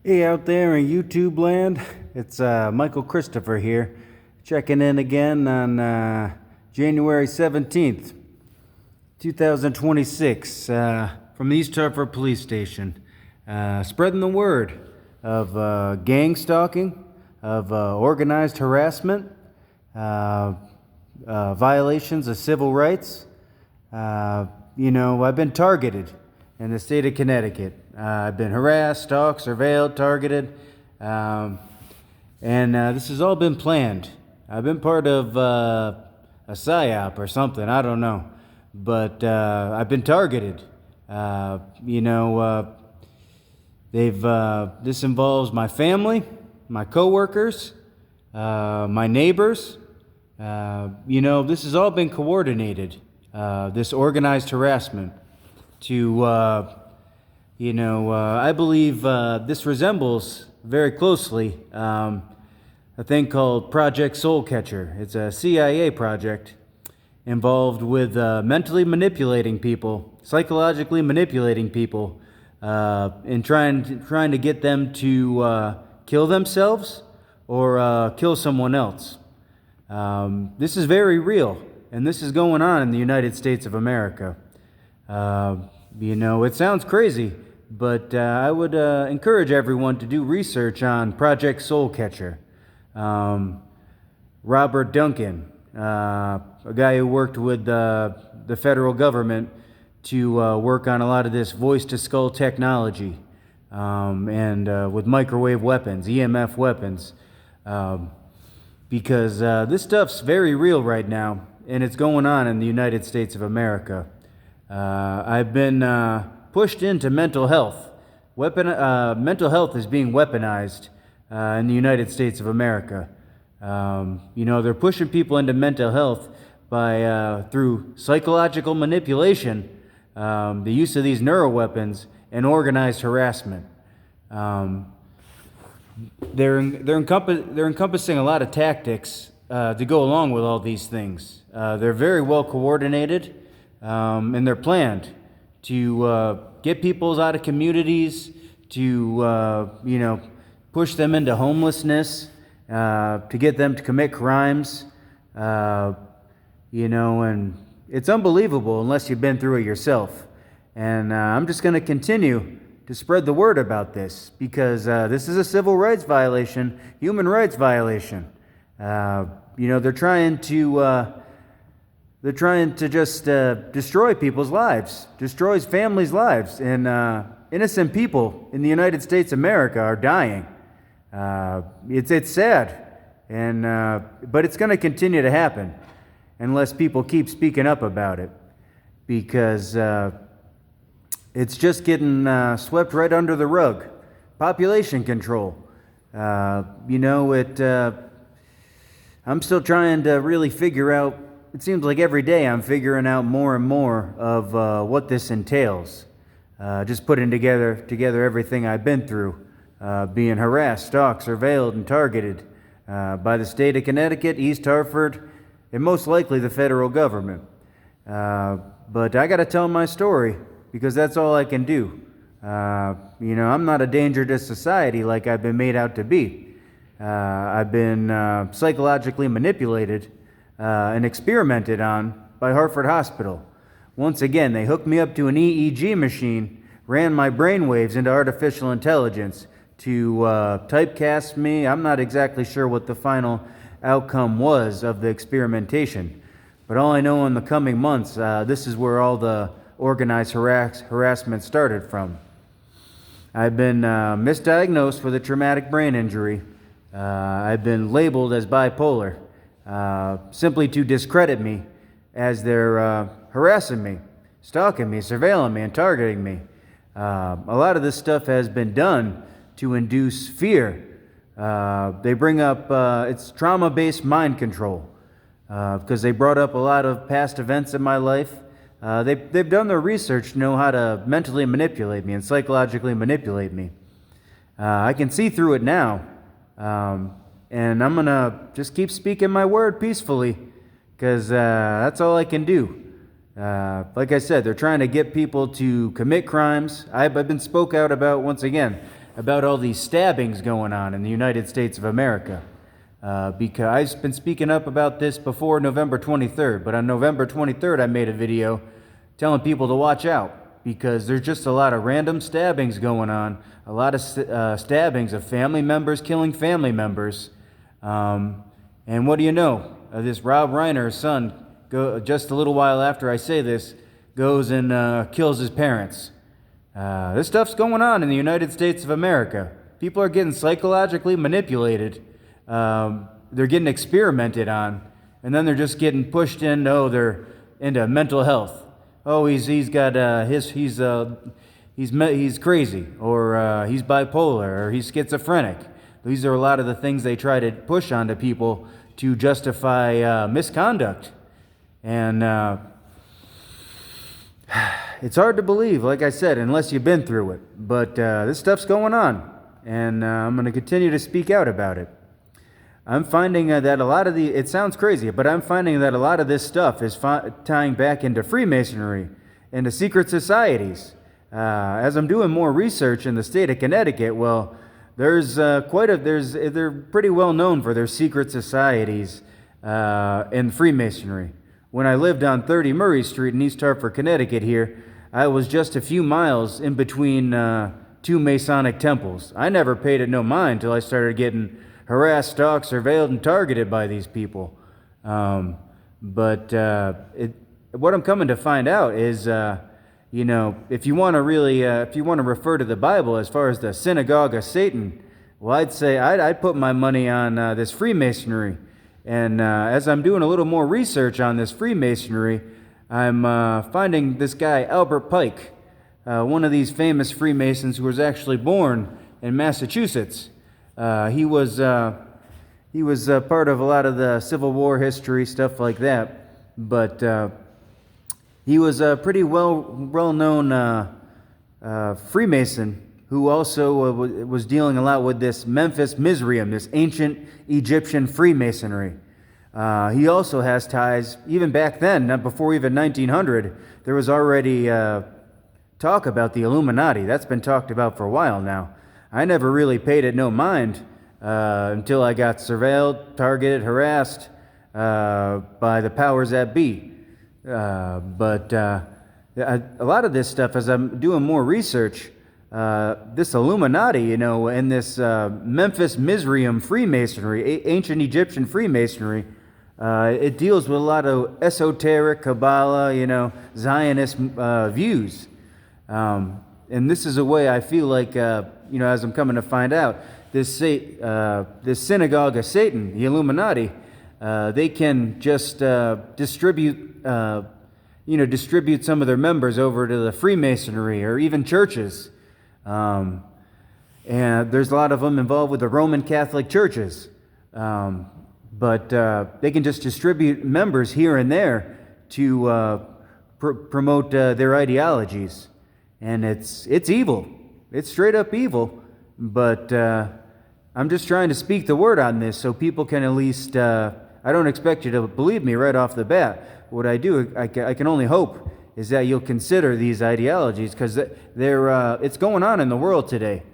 Hey, out there in YouTube land, it's Michael Christopher here, checking in again on January 17th, 2026, from the East Hartford Police Station, spreading the word of gang stalking, of organized harassment, violations of civil rights. I've been targeted in the state of Connecticut. I've been harassed, stalked, surveilled, targeted, and this has all been planned. I've been part of a psyop or something, I don't know, but I've been targeted. This involves my family, my coworkers, my neighbors. This has all been coordinated, this organized harassment to, I believe this resembles very closely a thing called Project Soul Catcher. It's a CIA project involved with mentally manipulating people, psychologically manipulating people, and trying to get them to kill themselves or kill someone else. This is very real, and this is going on in the United States of America. It sounds crazy, but I would encourage everyone to do research on Project Soul Catcher. Robert Duncan, a guy who worked with the federal government to work on a lot of this voice-to-skull technology, and with microwave weapons, EMF weapons, because this stuff's very real right now, and it's going on in the United States of America. I've been pushed into mental health. Mental health is being weaponized in the United States of America. They're pushing people into mental health by through psychological manipulation, the use of these neuroweapons, and organized harassment. They're encompassing a lot of tactics to go along with all these things. They're very well coordinated. And they're planned to get people out of communities, to push them into homelessness, to get them to commit crimes, and it's unbelievable unless you've been through it yourself. And I'm just going to continue to spread the word about this because this is a civil rights violation, human rights violation. They're trying to just destroy people's lives, destroys families' lives, and innocent people in the United States of America are dying. It's sad, and but it's going to continue to happen unless people keep speaking up about it, because it's just getting swept right under the rug. Population control. I'm still trying to really figure out. It seems like every day I'm figuring out more and more of what this entails. Just putting together everything I've been through, being harassed, stalked, surveilled, and targeted by the state of Connecticut, East Hartford, and most likely the federal government. But I got to tell my story because that's all I can do. I'm not a danger to society like I've been made out to be. I've been psychologically manipulated and experimented on by Hartford Hospital. Once again, they hooked me up to an EEG machine, ran my brainwaves into artificial intelligence to typecast me. I'm not exactly sure what the final outcome was of the experimentation, but all I know in the coming months, this is where all the organized harassment started from. I've been misdiagnosed with a traumatic brain injury. I've been labeled as bipolar. Simply to discredit me as they're harassing me, stalking me, surveilling me, and targeting me. A lot of this stuff has been done to induce fear. They bring up, it's trauma-based mind control, because they brought up a lot of past events in my life. They've done their research to know how to mentally manipulate me and psychologically manipulate me. I can see through it now. And I'm going to just keep speaking my word peacefully because that's all I can do. Like I said, they're trying to get people to commit crimes. I've been spoke out about once again. about all these stabbings going on in the United States of America. Because I've been speaking up about this before November 23rd, but on November 23rd I made a video telling people to watch out, because there's just a lot of random stabbings going on, a lot of stabbings of family members killing family members. And what do you know? This Rob Reiner's son, just a little while after I say this, goes and kills his parents. This stuff's going on in the United States of America. People are getting psychologically manipulated. They're getting experimented on, and then they're just getting pushed in. Oh, they're into mental health. Oh, he's crazy, or he's bipolar, or he's schizophrenic. These are a lot of the things they try to push onto people to justify misconduct. And it's hard to believe, like I said, unless you've been through it. But this stuff's going on, and I'm going to continue to speak out about it. I'm finding that a lot of it sounds crazy, but I'm finding that a lot of this stuff is tying back into Freemasonry, into secret societies. As I'm doing more research in the state of Connecticut, well, they're pretty well known for their secret societies in Freemasonry. When I lived on 30 Murray Street in East Hartford, Connecticut here, I was just a few miles in between two Masonic temples. I never paid it no mind until I started getting harassed, stalked, surveilled, and targeted by these people. What I'm coming to find out is, if you want to refer to the Bible as far as the synagogue of Satan, well, I'd say I'd put my money on this Freemasonry. And as I'm doing a little more research on this Freemasonry, I'm finding this guy, Albert Pike, one of these famous Freemasons who was actually born in Massachusetts. He was part of a lot of the Civil War history, stuff like that. But he was a pretty well-known Freemason who also was dealing a lot with this Memphis Mizraim, this ancient Egyptian Freemasonry. He also has ties, even back then, not before even 1900, there was already talk about the Illuminati. That's been talked about for a while now. I never really paid it no mind until I got surveilled, targeted, harassed by the powers that be. But a lot of this stuff, as I'm doing more research, this Illuminati, and this Memphis Mizraim Freemasonry, ancient Egyptian Freemasonry, it deals with a lot of esoteric, Kabbalah, Zionist views. And this is a way I feel like, as I'm coming to find out, this synagogue of Satan, the Illuminati, they can just distribute some of their members over to the Freemasonry or even churches. And there's a lot of them involved with the Roman Catholic churches. But they can just distribute members here and there to promote their ideologies. And it's evil. It's straight up evil. But I'm just trying to speak the word on this so people can at least... I don't expect you to believe me right off the bat. What I do, I can only hope, is that you'll consider these ideologies, because it's going on in the world today.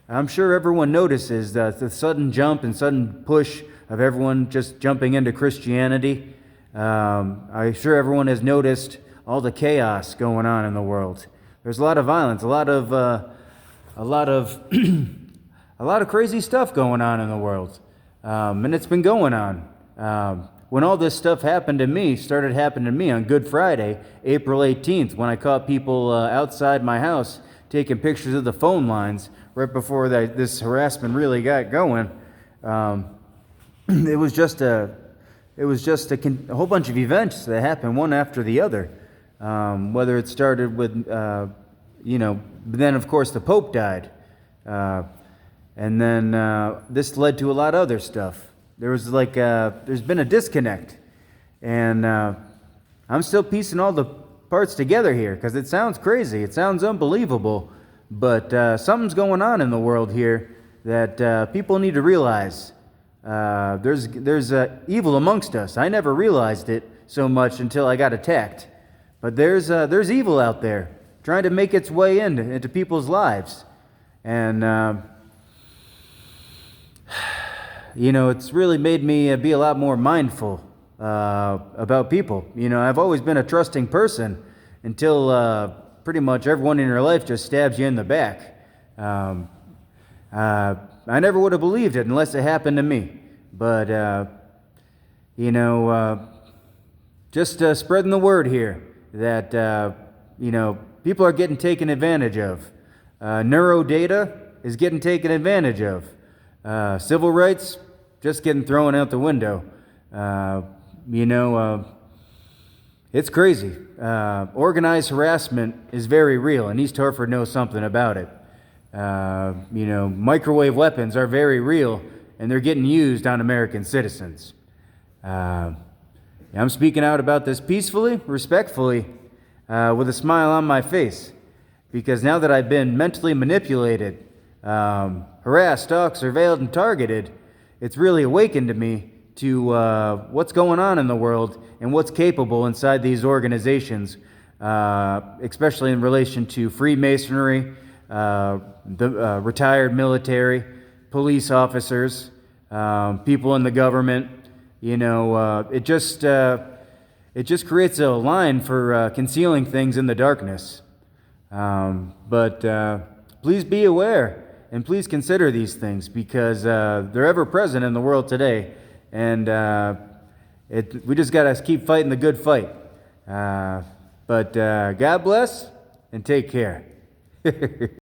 I'm sure everyone notices the sudden jump and sudden push of everyone just jumping into Christianity. I'm sure everyone has noticed all the chaos going on in the world. There's a lot of violence, a lot of crazy stuff going on in the world, and it's been going on. When all this stuff started happening to me on Good Friday, April 18th, when I caught people outside my house taking pictures of the phone lines right before this harassment really got going. It was just a whole bunch of events that happened one after the other. Whether it started with, then of course the Pope died. And then this led to a lot of other stuff. There's been a disconnect. And I'm still piecing all the parts together here because it sounds crazy. It sounds unbelievable. But something's going on in the world here that people need to realize. There's evil amongst us. I never realized it so much until I got attacked. But there's evil out there trying to make its way into people's lives. And It's really made me be a lot more mindful about people. I've always been a trusting person until pretty much everyone in your life just stabs you in the back. I never would have believed it unless it happened to me. But, just spreading the word here that, people are getting taken advantage of. Neurodata is getting taken advantage of. Civil rights just getting thrown out the window. It's crazy. Organized harassment is very real, and East Hartford knows something about it. Microwave weapons are very real, and they're getting used on American citizens. I'm speaking out about this peacefully, respectfully, with a smile on my face, because now that I've been mentally manipulated, harassed, stalked, surveilled, and targeted, it's really awakened to me to what's going on in the world and what's capable inside these organizations, especially in relation to Freemasonry, the retired military, police officers, people in the government. It just creates a line for concealing things in the darkness. But please be aware and please consider these things, because they're ever present in the world today, and we just got to keep fighting the good fight. But God bless and take care.